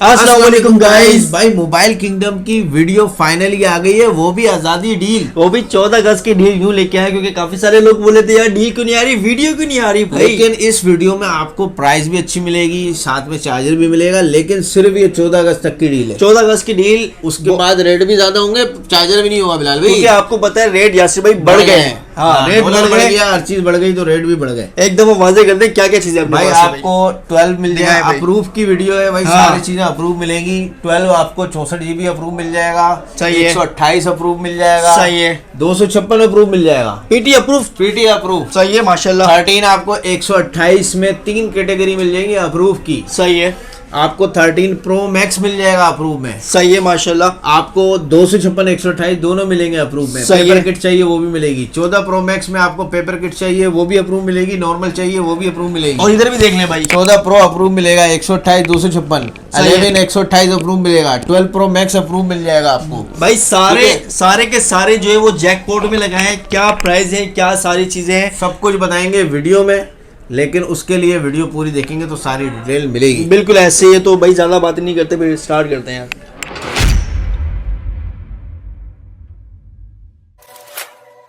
अस्सलाम वालेकुम गाइस। भाई मोबाइल किंगडम की वीडियो फाइनली आ गई है, वो भी आजादी डील, वो भी 14 अगस्त की डील यूं लेके आए क्योंकि काफी सारे लोग बोले थे यार डील क्यों नहीं आ रही, वीडियो क्यों नहीं आ रही भाई। लेकिन इस वीडियो में आपको प्राइस भी अच्छी मिलेगी, साथ में चार्जर भी मिलेगा, लेकिन सिर्फ ये 14 अगस्त तक की डील है। 14 अगस्त की डील, उसके बाद रेट भी ज्यादा होंगे, चार्जर भी नहीं होगा बिलाल भाई, क्योंकि आपको पता है रेट यासिर भाई बढ़ गए हैं। हाँ, रेट बढ़ गए, हर चीज बढ़ गई तो रेट भी बढ़ गए। एक दफा वाजे करते हैं क्या क्या चीजें भाई आपको 12 मिल जाएगा, अप्रूव की वीडियो है भाई, हाँ। सारी चीजें अप्रूव मिलेंगी। 12 आपको 64 GB अप्रूव मिल जाएगा, सही है। 128 अप्रूव मिल जाएगा, सही है। 256 अप्रूव मिल जाएगा, पीटी अप्रूव, पीटी अप्रूव, सही है माशाल्लाह। 13 आपको 128 में 3 कैटेगरी मिल जाएंगी अप्रूव की, सही है। आपको 13 प्रो मैक्स मिल जाएगा अप्रूव में, सही है माशाल्लाह। आपको 256 128 दोनों मिलेंगे अप्रूव में। सही पेपर है। किट चाहिए वो भी मिलेगी। 14 प्रो मैक्स में आपको पेपर किट चाहिए वो भी अप्रूव मिलेगी, नॉर्मल चाहिए वो भी अप्रूव मिलेगी। और इधर भी देख लें भाई, 14 प्रो अप्रूव मिलेगा 128 256, सही है। 11 128 अप्रूव मिलेगा, 12 प्रो मैक्स अप्रूव मिल जाएगा आपको। भाई सारे ठीक है। सारे के सारे जो है वो जैकपॉट में लगाए हैं, क्या प्राइस है, क्या सारी चीजें हैं, सब कुछ बताएंगे वीडियो में, लेकिन उसके लिए वीडियो पूरी देखेंगे तो सारी डिटेल मिलेगी। बिल्कुल ऐसे ही है। तो भाई ज्यादा बातें नहीं करते, फिर स्टार्ट करते हैं यार।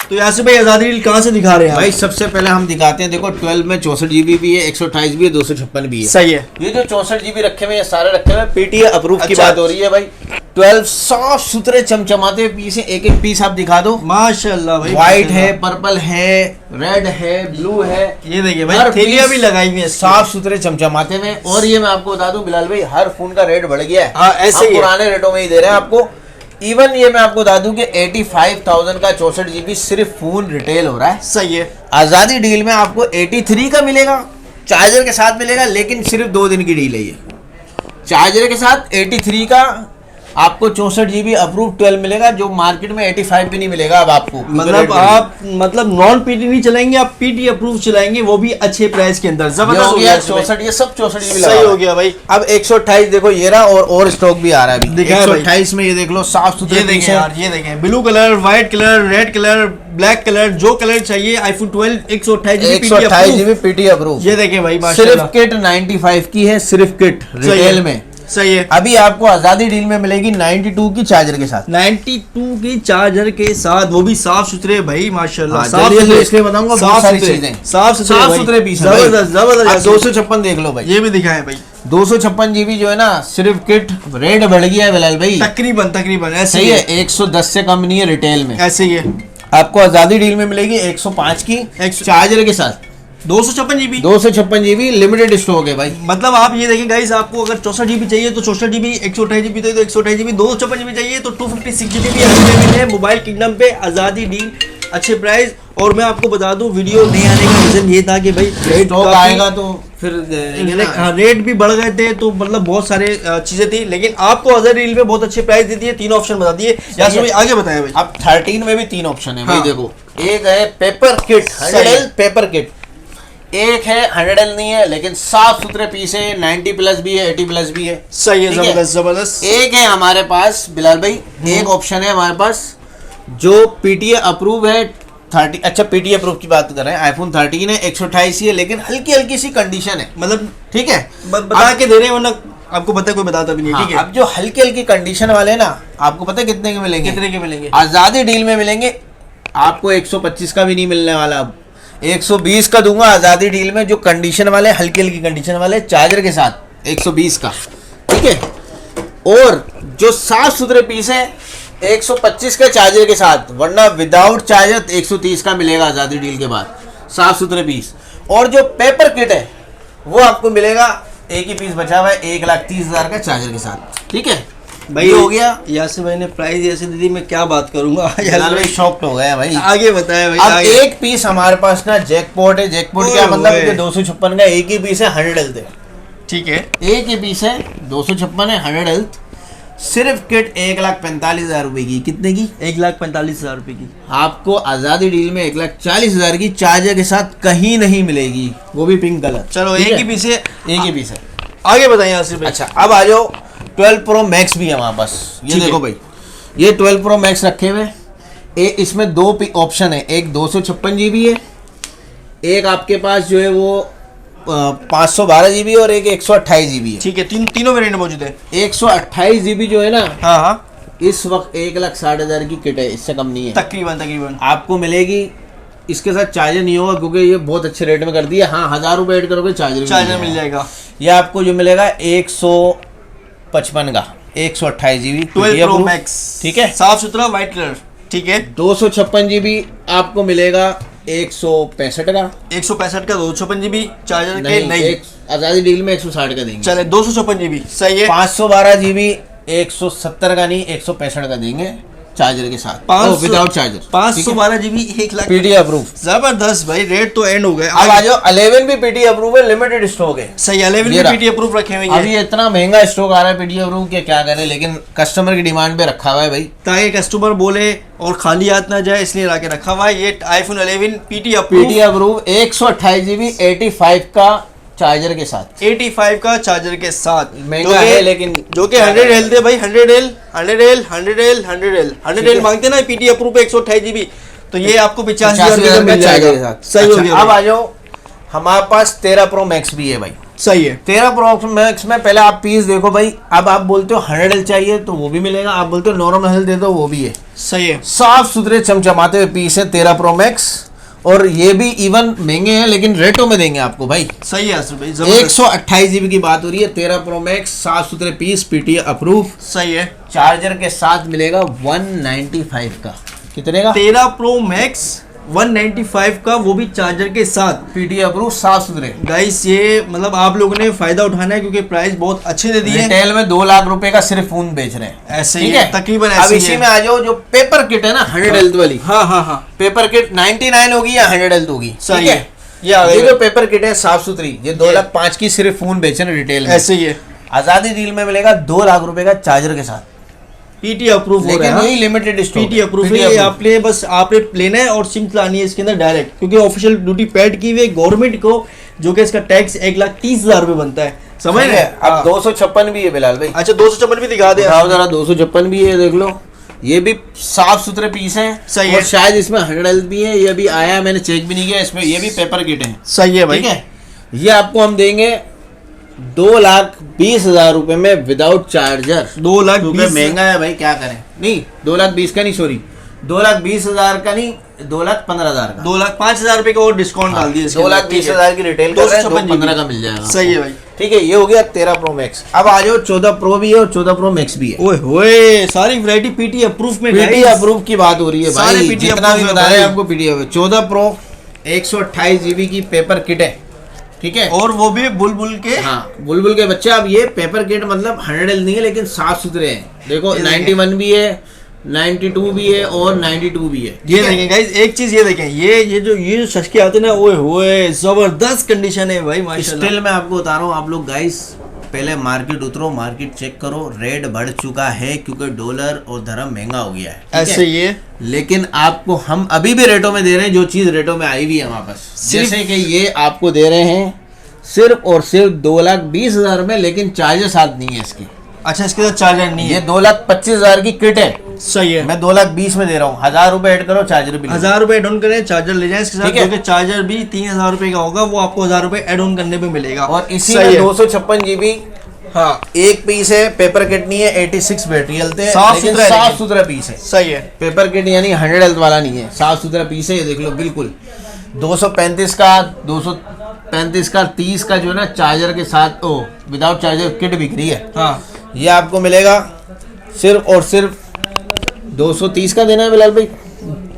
तो यासिर भाई आजादी डील कहाँ से दिखा रहे हैं भाई सबसे पहले हम दिखाते हैं, देखो 12 में 64 GB भी है, 128 भी है, 256 भी है। सही है। ये जो 64 GB रखे हुए हैं सारे रखे हुए हैं, पीटीए अप्रूव की अच्छा। बात हो रही है भाई। 12 साफ सुथरे चमचमाते पीस है, एक एक पीस आप दिखा दो। माशाल्लाह भाई, व्हाइट है, पर्पल है, रेड है, ब्लू है, ये देखिए हर भाई थैलियां पीस भी लगाई हुई है इसकी। साफ सुथरे चमचमाते में। और ये मैं आपको बता दूं बिलाल भाई, हर फोन का रेट बढ़ गया है। हाँ, ऐसे हम ही है। पुराने रेटों में ही दे रहे हैं आपको। इवन ये मैं आपको बता दूं कि 85,000 का 64 GB सिर्फ फोन रिटेल हो रहा है। सही है। आजादी डील में आपको 83 का मिलेगा, चार्जर के साथ मिलेगा, लेकिन सिर्फ 2 दिन की डील है ये। चार्जर के साथ 83 का आपको 64 GB अप्रूव 12 मिलेगा, जो मार्केट में 85 भी नहीं मिलेगा अब आपको। मतलब आप नॉन पीटी नहीं चलाएंगे, आप पीटी अप्रूव चलाएंगे, वो भी अच्छे प्राइस के अंदर। जबरदस्त हो गया 64, ये सब 64 GB सही हो गया भाई। अब 128 देखो ये रहा, और स्टॉक भी आ रहा है अभी। दिखाया भाई। 128 में ये देख लो, साफ सुथरे ये देखें यार, ये देखें blue colour, white colour, red colour, black colour, जो कलर चाहिए आईफोन 12 128 GB पीटी अप्रूव। ये देखें भाई सिर्फ माशाल्लाह। किट 95 की है, सिर्फ किट सही रिटेल है। में। सही है। अभी आपको आजादी डील में मिलेगी 92 की चार्जर के साथ, 92 की चार्जर के साथ, वो भी साफ सुथरे भाई माशाल्लाह। हाँ, साफ जल्दी सुथरे, इसलिए बताऊंगा, साफ बहुत सारी सुथरे, चीजें। साफ सुथरे साफ भाई। सुथरे पीस हैं भाई। जबरदस्त जबरदस्त। अब 256 देख लो भाई, ये भी दिखाए भाई, 256 GB जो है ना, सिर्फ किट रेट बढ़ गया है बिलाल भाई, तकरीबन तकरीबन ऐसे सही ही है। 110 से कम नहीं है रिटेल में। ऐसे ही है। आपको आजादी डील में मिलेगी 105 की चार्जर के साथ, 256 जीबी, 256 GB लिमिटेड स्टॉक है भाई। मतलब आप ये देखें गाइस, आपको अगर 64 जीबी चाहिए तो 64 जीबी, 128 जीबी चाहिए तो 128 जीबी, 256 जीबी चाहिए तो 256 जीबी भी अवेलेबल है मोबाइल किंगडम पे। आजादी डील, अच्छे प्राइस। और मैं आपको बता दूं, वीडियो नहीं आने का रीजन ये था कि भाई रेट स्टॉक आएगा तो फिर रेट भी बढ़ गए थे, तो मतलब बहुत सारे चीजें थी, लेकिन आपको आजादी डील पे बहुत अच्छे प्राइस दे दिए। 3 ऑप्शन बता दिए यार, भाई आगे बताया भाई। अब 13 में भी 3 ऑप्शन है भाई। हाँ। देखो, एक है paper kit, 100L paper kit, एक है 100L नहीं है लेकिन साफ सुथरे पीस है, 90 प्लस भी है, 80 प्लस भी है। सही है, ठीक है? जबरदस्त जबरदस्त। एक है हमारे पास बिलाल भाई, एक ऑप्शन है हमारे पास जो पीटीए अप्रूव है 30। अच्छा, पीटीए अप्रूव की बात कर रहे हैं, आईफोन 13 है, 128 ही है, लेकिन हल्की हल्की सी कंडीशन है, मतलब ठीक है, बता के दे रहे हैं, वरना आपको पता है कोई बताता भी नहीं। हाँ, ठीक है, अब जो हल्की हल्की कंडीशन वाले हैं ना, आपको पता है कितने के मिलेंगे? कितने के मिलेंगे? आजादी डील में मिलेंगे आपको 125 का भी नहीं मिलने वाला, अब 120 का दूंगा आजादी डील में, जो कंडीशन वाले, हल्की हल्की कंडीशन वाले चार्जर के साथ 120 का, ठीक है। और जो साफ सुथरे पीस है 125 का चार्जर के साथ, वरना विदाउट चार्जर 130 का मिलेगा आजादी डील के बाद, साफ सुथरे पीस। और जो पेपर किट है वो आपको मिलेगा, एक ही पीस बचा हुआ है, 1,30,000 का चार्जर के साथ, ठीक है भाई ये हो गया। यासिर भाई ने प्राइस ऐसे दे दी, मैं क्या बात करूंगा। यार भाई शॉक्ड हो गया भाई। आगे बताया भाई। अब आगे। एक पीस हमारे पास ना जैकपॉट है। जैकपॉट क्या मतलब है? 256 का एक ही पीस है, 100L थे, ठीक है, एक ही पीस है, 256 है, 100L, सिर्फ किट 1,45,000 रुपए की। कितने की? 1,45,000 रुपए की। आपको आजादी डील में 1,40,000 की चार्जर के साथ कहीं नहीं मिलेगी, वो भी पिंक कलर। चलो एक ही पीस है, एक ही पीस है। आगे बताइए यासिर भाई। अच्छा, अब आ जाओ, 12 प्रो मैक्स भी है हमारे पास। ये देखो भाई, ये 12 प्रो मैक्स रखे हुए, इसमें 2 ऑप्शन है, एक 256 GB है, एक आपके पास जो है वो 512 GB और एक 128 GB है। ठीक है, तीनों वेरिएंट मौजूद है। 128 GB जो है ना, हाँ हाँ, इस वक्त 1,60,000 की किट है, इससे कम नहीं है। तकरीबन आपको मिलेगी। इसके साथ चार्जर नहीं होगा क्योंकि ये बहुत अच्छे रेट में कर दिया। हाँ, 1000 रुपये ऐड करोगे चार्जर मिल जाएगा। ये आपको जो मिलेगा 155 का 128 GB 12 Pro Max, ठीक है, साफ सुथरा व्हाइट कलर। ठीक है, 256 GB आपको मिलेगा 165 का। 165 का 256 GB चार्जर के नहीं, नहीं, एक आजादी डील में 160 का देंगे। चले 256 GB सही है। 512 GB 170 का नहीं 165 का देंगे चार्जर के साथ, without charger. 512 GB 1 lakh PT approve. जबरदस्त भाई, रेट तो एंड हो गए। अब आ जाओ 11 भी पीटी अप्रूव है, लिमिटेड स्टॉक है। सही, 11 भी पीटी अप्रूव रखे हुए हैं। अभी इतना महंगा स्टॉक आ रहा है पीटी अप्रूव के, क्या करें, लेकिन कस्टमर की डिमांड पे रखा हुआ है भाई, ताकि कस्टमर बोले और खाली हाथ ना जाए, इसलिए लाके रखा हुआ है। ये आईफोन 11 पीटी अप्रूव 128 GB 85 का चार्जर के साथ, 85 का चार्जर के साथ महंगा है, लेकिन जो कि 100 हेल्थ है भाई। 100 एल मांगते ना पीटी अप्रूव 128 GB, तो ये आपको 85,000 का मिल जाएगा। सही हो गया। अब आ जाओ, हमारे पास 13 Pro Max भी है भाई। सही है, 13 Pro Max में पहले आप पीस देखो भाई। अब आप बोलते हो 100 L चाहिए तो वो भी मिलेगा, आप बोलते हो नॉर्मल हेल्थ दे दो वो भी है। सही है, साफ सुथरे चमचमाते हुए पीस है 13 Pro Max, और ये भी इवन महंगे हैं लेकिन रेटों में देंगे आपको भाई। सही है आसिफ भाई, 128 GB की बात हो रही है। 13 Pro Max साफ सुथरे पीस पीटी अप्रूव। सही है, चार्जर के साथ मिलेगा 195 का। कितने का? 13 Pro Max 195 का, वो भी चार्जर के साथ, पीटी अप्रूव साफ सुथरे। गाइस ये मतलब आप लोगों ने फायदा उठाना है क्योंकि प्राइस बहुत अच्छे दे दिए हैं। रिटेल में 2 लाख रुपए का सिर्फ फोन बेच रहे हैं, ऐसे ही ठीक है, है, तकरीबन अब ऐसे ही इसी है। में आ जाओ, जो पेपर किट है ना 100 हेल्थ वाली, हाँ हाँ हाँ, पेपर किट 99 होगी या 100 हेल्थ होगी, सही ठीक है। है। ये आ ये गए जो पेपर किट है साफ सुथरी, ये 2,05,000 की सिर्फ फोन बेच रहे हैं रिटेल में। ऐसे ही है। आजादी डील में मिलेगा 2 लाख रुपए का चार्जर के साथ, पीटी अप्रूव हो रहा है। यही लिमिटेड स्टॉक। पीटी अप्रूव है, आपने बस आपने लेना है और सिम चलानी है इसके अंदर डायरेक्ट, क्योंकि ऑफिशियल ड्यूटी पेड की हुई है गवर्नमेंट को, जो कि इसका टैक्स 1,30,000 रुपए बनता है, समझ रहे हैं। अब 256 भी है बिलाल भाई। अच्छा 256 भी दिखा दे दिखाओ जरा, 256 भी है, देख लो। ये भी साफ सुथरे पीस हैं। सही है। और शायद इसमें 100 हेल्थ भी है, ये अभी आया, मैंने चेक भी नहीं किया, इसमें ये भी पेपर किट है। सही है भाई, ठीक है, ये आपको हम देंगे 2,20,000 रुपए में विदाउट चार्जर। 2,20,000 महंगा है भाई, क्या करें। नहीं 2,20,000 का नहीं, सॉरी 2,20,000 का नहीं, 2,15,000 का। 2,05,000 रुपए का और डिस्काउंट डाल दिया। 2,20,000 की रिटेल कर रहे हैं, 2,15,000 का मिल जाएगा। सही है भाई, ठीक है, ये हो गया 13 Pro Max। अब आ जाओ 14 Pro भी है और 14 Pro Max भी है। ओए होए, सारी वैरायटी पीटी अप्रूव में, पीटी अप्रूव की बात हो रही है सारे भाई, PT जितना भी approved बता है रहे हैं भाई। आपको पीटी अप्रूव। 14 Pro 128 GB की पेपर किट है, ठीक है, और वो भी बुलबुल के। हाँ बुलबुल के बच्चे। अब ये पेपर किट मतलब 100 L नहीं है लेकिन साफ सुथरे हैं। देखो 91 भी है, 92 भी है और 92 भी है। ये देखें गाइस, एक चीज ये देखें, ये जो शशके आते हैं ना, ओए होए जबरदस्त कंडीशन है भाई माशाल्लाह। स्टिल मैं आपको बता रहा हूँ, आप लोग गाइस पहले मार्केट उतरो, मार्केट चेक करो, रेट बढ़ चुका है क्योंकि डॉलर और धर्म महंगा हो गया है, ठीक ऐसे है? ये लेकिन आपको हम अभी भी रेटों में दे रहे हैं, जो चीज रेटों में आई हुई है हमारे पास। जैसे कि ये आपको दे रहे हैं सिर्फ और सिर्फ 2,20,000 में, लेकिन चार्जर साथ नहीं है इसके। अच्छा, इसके साथ चार्जर नहीं ये है। 2,25,000 की किट है, सही है। मैं 2,20,000 में दे रहा हूँ। 1,000 रुपए ऐड करो, चार्जर भी 1,000 रुपए एड ऑन करें, चार्जर ले जाएं इसके साथ, ठीक है। क्योंकि चार्जर भी 3,000 रुपए का होगा, वो आपको 1,000 रुपए एड ऑन करने पे मिलेगा। और इसी सही में है। 256 GB हाँ एक पीस है, पेपर किट नहीं है, 86 बैटरी हेल्थ है, साफ लेकिन सुथरा है, साफ लेकिन। सुथरा पीस है। सही है, पेपर किट यानी 100 हेल्थ वाला नहीं है, साफ सुथरा पीस है। ये देख लो बिल्कुल 235 का 235 का 30 का जो है ना चार्जर के साथ, ओ विदाउट चार्जर किट बिक रही है। हाँ ये आपको मिलेगा सिर्फ और सिर्फ 230 का देना है बिलाल भाई।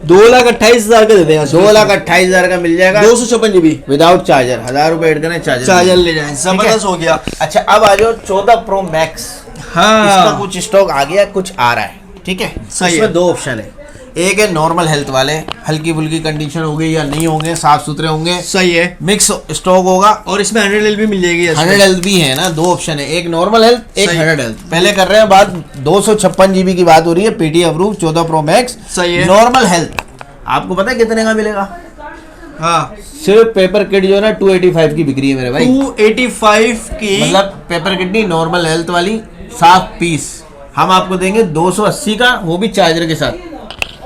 2,28,000 का दे दें। 2,28,000 का मिल जाएगा 256 GB विदाउट चार्जर। 1,000 रुपए ऐड करना है, चार्जर ले जाएं, जबरदस्त हो गया। अच्छा अब आ जाओ 14 Pro Max। हाँ इसका कुछ स्टॉक आ गया, कुछ आ रहा है, ठीक है। सही इसमें है। 2 ऑप्शन है, एक है नॉर्मल हेल्थ वाले, हल्की फुल्की कंडीशन होगी या नहीं होंगे, साफ सुथरे होंगे, सही है। मिक्स स्टॉक होगा। और इसमें 100 एल भी मिल जाएगी। 100 हेल्थ भी है ना, 2 ऑप्शन है, एक नॉर्मल हेल्थ, एक सही। 100 हेल्थ। पहले कर रहे हैं बात 256 GB की बात हो रही है, पीटी अप्रूव 14 Pro Max। सही है। नॉर्मल हेल्थ आपको पता है कितने का मिलेगा? हाँ सिर्फ पेपर किट जो है ना 285 की बिक्री है मेरे भाई। 285 की, मतलब पेपर किट नहीं, नॉर्मल हेल्थ वाली साफ पीस हम आपको देंगे 280 का, वो भी चार्जर के साथ।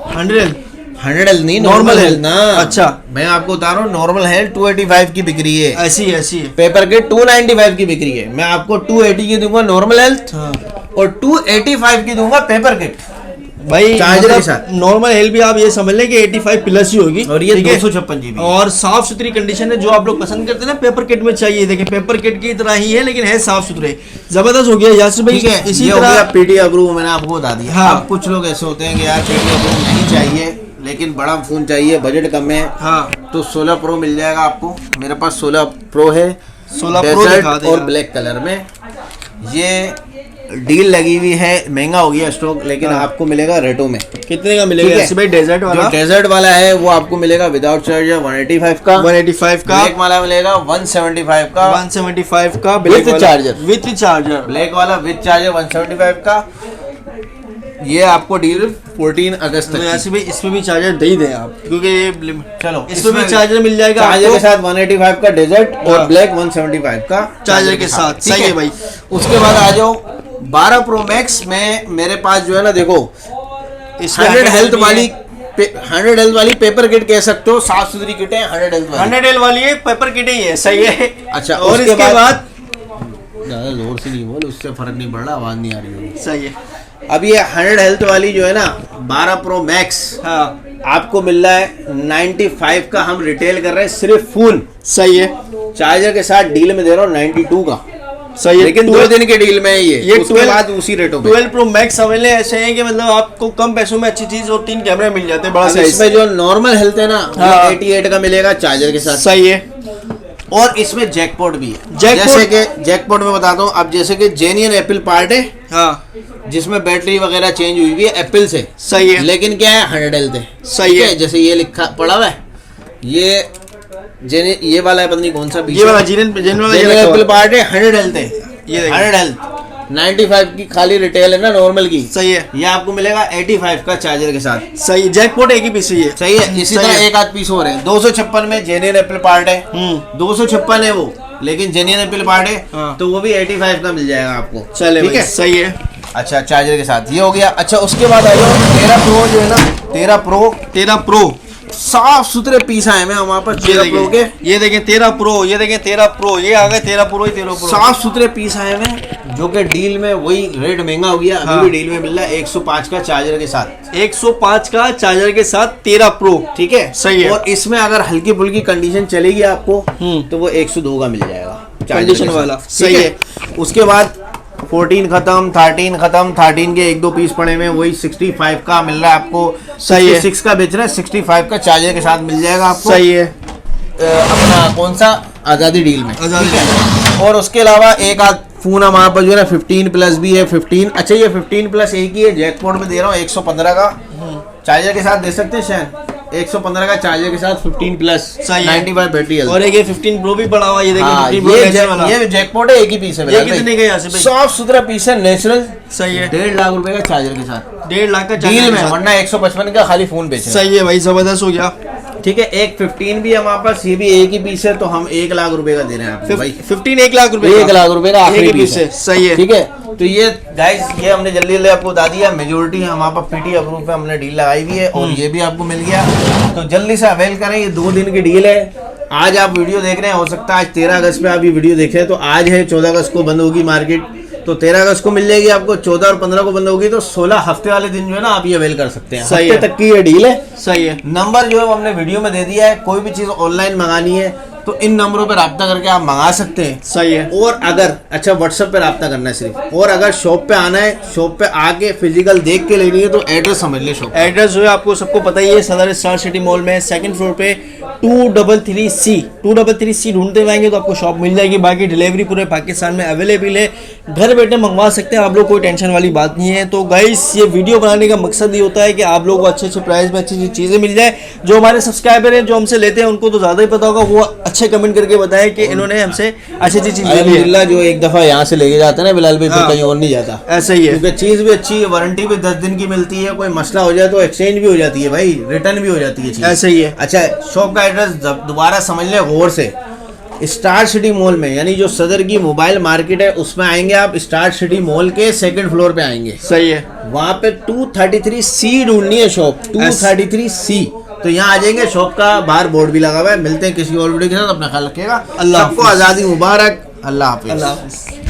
100 एल 100 हेल्थ नहीं, Normal नॉर्मल health। हेल्थ ना। अच्छा। मैं आपको बता रहा हूँ नॉर्मल हेल्थ 285 की बिक रही है, ऐसी है। पेपर किट 295 की बिक रही है। मैं आपको 280 की दूंगा नॉर्मल हेल्थ हाँ और 285 की दूंगा पेपर किट भाई, चार्जर के साथ। नॉर्मल हेल्थ भी आप ये समझ लें कि 85 प्लस ही होगी, और ये ठीक है? 256 GB और साफ सुथरी कंडीशन है, जो आप लोग पसंद करते हैं ना पेपर किट में चाहिए। देखिए पेपर किट की तरह ही है, लेकिन है साफ सुथरे। जबरदस्त हो गया यासिर भाई। ठीक है। इसी ये हो गया तरह पीटी अप्रूव, मैंने आपको बता दिया। हाँ। अब कुछ लोग ऐसे होते हैं कि यार पीटी अप्रूव नहीं चाहिए लेकिन बड़ा फोन चाहिए, बजट कम है, हाँ तो 16 प्रो मिल जाएगा आपको। मेरे पास 16 प्रो है, 16 प्रो डेजर्ट दिखा देगा। और ब्लैक कलर में। ये डील लगी हुई है, महंगा हो गया स्टॉक, लेकिन हाँ। आपको मिलेगा रेटो में। कितने का मिलेगा ठीक है। यासिर भाई डेजर्ट वाला? जो डेजर्ट वाला है वो आपको मिलेगा विदाउट चार्जर 185 का, 185 का, ब्लैक वाला मिलेगा 175 का, 175 का, With charger। With charger. Black वाला विद चार्जर 175 का। ये आपको डील 14 अगस्त तो तक यासिर भाई इसमें भी चार्जर दे ही दें आप, क्योंकि ये चलो इसमें भी चार्जर मिल जाएगा चार्जर आपको। के साथ 185 का डेजर्ट और हाँ। ब्लैक 175 का चार्जर के साथ। ठीक सही है भाई। उसके बाद आ जाओ 12 प्रो मैक्स में। मेरे पास जो है ना, देखो इसमें 100 हेल्थ भी वाली है। 100 हेल्थ वाली पेपर किट कह सकते हो, साफ सुथरी किट है 100 हेल्थ वाली। 100 एल वाली है, पेपर किट ही है। सही है। अच्छा, और उसके इसके बाद ज्यादा जोर से नहीं बोल, उससे फर्क नहीं पड़ रहा, आवाज नहीं आ रही होगी। सही है। अब ये 100 हेल्थ वाली जो है ना 12 प्रो मैक्स हाँ आपको मिल रहा है 95 का, हम रिटेल कर रहे हैं सिर्फ फुल सही है। चार्जर के साथ डील में दे रहा हूँ 92 का। सही है। लेकिन 2 दिन के डील में है ये उसके 12 बाद उसी रेटों पे। 12 प्रो मैक्स अवेलेबल ऐसे हैं कि मतलब आपको कम पैसों में अच्छी चीज और 3 कैमरे मिल जाते हैं बड़ा अब साइज। इसमें जो नॉर्मल हेल्थ है ना हाँ। वो 88 का मिलेगा चार्जर के साथ। सही है। और इसमें जैकपॉट भी है। जैकपॉट- जैसे कि जैकपॉट में बताता हूँ, अब जैसे कि जेन्युइन एप्पल पार्ट है हाँ जिसमें बैटरी वगैरह चेंज हुई है एप्पल से, सही है। लेकिन क्या है 100 हेल्थ है। सही ठीक है। जैसे ये लिखा पड़ा हुआ है, ये वाला है, पता नहीं कौन सा पीस ये वाला है। जेन्युइन वाला ये जेन्युइन रखा हुआ एप्पल है। पार्ट है, 100 हेल्थ है। ये देखिए। 100 हेल्थ 95 की खाली रिटेल है ना नॉर्मल की। सही है। ये आपको मिलेगा 85 का चार्जर के साथ। सही। जैकपॉट एक ही पीस ही है। सही है। इसी सही तरह है। एक आध पीस हो रहे हैं 256 में जेन्युइन एप्पल पार्ट है। 256 है वो, लेकिन जेन्युइन एप्पल पार्ट है हाँ। तो वो भी 85 का मिल जाएगा आपको। चले ठीक भाई, है। सही है। अच्छा, चार्जर के साथ ये हो गया। अच्छा, उसके बाद आ जाओ 13 प्रो जो है ना, 13 प्रो 13 प्रो साफ सुथरे पीस आए हैं हमारे पास 13 प्रो के। ये देखें 13 प्रो, ये देखें 13 प्रो, ये आ गए 13 प्रो ही 13 प्रो। साफ सुथरे पीस आए हैं जो कि डील में वही रेट महंगा हो गया, अभी हाँ। भी डील में मिल रहा है 105 का चार्जर के साथ। 105 का चार्जर के साथ 13 प्रो। ठीक है। सही है। और इसमें अगर हल्की फुल्की कंडीशन चलेगी आपको तो वो 102 का मिल जाएगा चार्जर कंडीशन के साथ। वाला। ठीक सही है। उसके बाद 14 खत्म, 13 खत्म, 13 के 1-2 पीस पड़े हुए, वही 65 का मिल रहा है आपको। सही है। 66 का बेच रहे हैं, 65 का चार्जर के साथ मिल जाएगा आपको। सही है। अपना कौन सा आज़ादी डील में। आज़ादी ठीक है। और उसके अलावा एक आध फोन हमारे पास जो है ना 15 प्लस भी है। 15 अच्छा, ये 15 प्लस एक ही है, जैकपॉट में दे रहा हूँ 115 का चार्जर के साथ दे सकते हैं शायद। 115 का चार्जर के साथ 15 प्लस सही है। 95 बैटरी हेल्थ। और एक ये 15 प्रो भी पड़ा हुआ, ये देखिए हाँ, 15 प्रो नेचुरल वाला। ये जैकपॉट है, एक ही पीस है ये फिलहाल कितने भाई। का यहाँ से भाई? साफ सुथरा पीस है, नेचुरल। सही है। 1.5 लाख रुपए का चार्जर के साथ 1.5 लाख का डील चार्जर में, के साथ। वरना 155 का खाली फोन बेच रहे हैं। सही है भाई, जबरदस्त हो गया। ठीक है। एक 15 भी है हमारे पास, ये भी एक ही पीस है, तो हम 1 लाख रुपए का दे रहे हैं आपको भाई। 15 1 लाख रुपए 1 लाख रुपए का आखिरी एक ही पीस है। सही है। ठीक है। तो ये गाइस, ये हमने जल्दी जल्दी आपको बता दिया। मेजोरिटी हमारे पास पीटी अप्रूव पे हमने डील लगाई हुई है और ये भी आपको मिल गया, तो जल्दी से अवेल करें। ये 2 दिन की डील है। आज आप वीडियो देख रहे हैं, हो सकता है आज 13 अगस्त पे आप ये वीडियो देख रहे हैं, तो आज है 14 अगस्त को बंद होगी मार्केट, तो 13 अगस्त को मिल जाएगी आपको। 14 और 15 को बंद होगी, तो 16 हफ्ते वाले दिन जो है ना आप ये अवेल कर सकते हैं। सही हफ्ते है। तक की ये डील है। सही है। नंबर जो है वो हमने वीडियो में दे दिया है। कोई भी चीज़ ऑनलाइन मंगानी है तो इन नंबरों पर रब्ता करके आप मंगा सकते हैं। सही है। और अगर अच्छा व्हाट्सएप पे रब्ता करना है सिर्फ, और अगर शॉप पे आना है, शॉप पे आके फिजिकल देख के लेनी है, तो एड्रेस समझ ले शॉप। एड्रेस जो है आपको सबको पता ही है, सदर स्टार सिटी मॉल में 2nd फ्लोर पे 233C ढूंढते रहेंगे तो आपको शॉप मिल जाएगी। बाकी डिलीवरी पूरे पाकिस्तान में अवेलेबल है, घर बैठे मंगवा सकते हैं आप लोग, कोई टेंशन वाली बात नहीं है। तो गाइस, ये वीडियो बनाने का मकसद ये होता है कि आप लोगों को अच्छे अच्छे प्राइस में अच्छी अच्छी चीज़ें मिल जाए। जो हमारे सब्सक्राइबर हैं, जो हमसे लेते हैं, उनको तो ज़्यादा ही पता होगा, वो अच्छे कमेंट करके बताएं कि इन्होंने हमसे अच्छी अच्छी चीज़ ले ली है। अल्हम्दुलिल्लाह, जो एक दफा यहाँ से लेके जाता है ना बिलाल भाई, फिर हाँ। कहीं और नहीं जाता। ऐसा ही है। क्योंकि चीज भी अच्छी है, वारंटी भी 10 दिन की मिलती है, कोई मसला हो जाए तो एक्सचेंज भी हो जाती है भाई, रिटर्न भी हो जाती है चीज। ऐसा ही है। अच्छा, शॉप का एड्रेस दोबारा समझ ले गौर से। स्टार सिटी मॉल में, यानी जो सदर की मोबाइल मार्केट है उसमें आएंगे आप। स्टार सिटी मॉल के सेकंड फ्लोर पे आएंगे, सही है। वहां पे 233C ढूंढनी है शॉप, 233C। तो यहाँ आ जाएंगे, शॉप का बाहर बोर्ड भी लगा हुआ है। मिलते हैं किसी और वीडियो के साथ, अपना ख्याल रखिएगा। अल्लाह सबको हाफिज। आज़ादी मुबारक। अल्लाह हाफिज। अल्लाह हाफिज।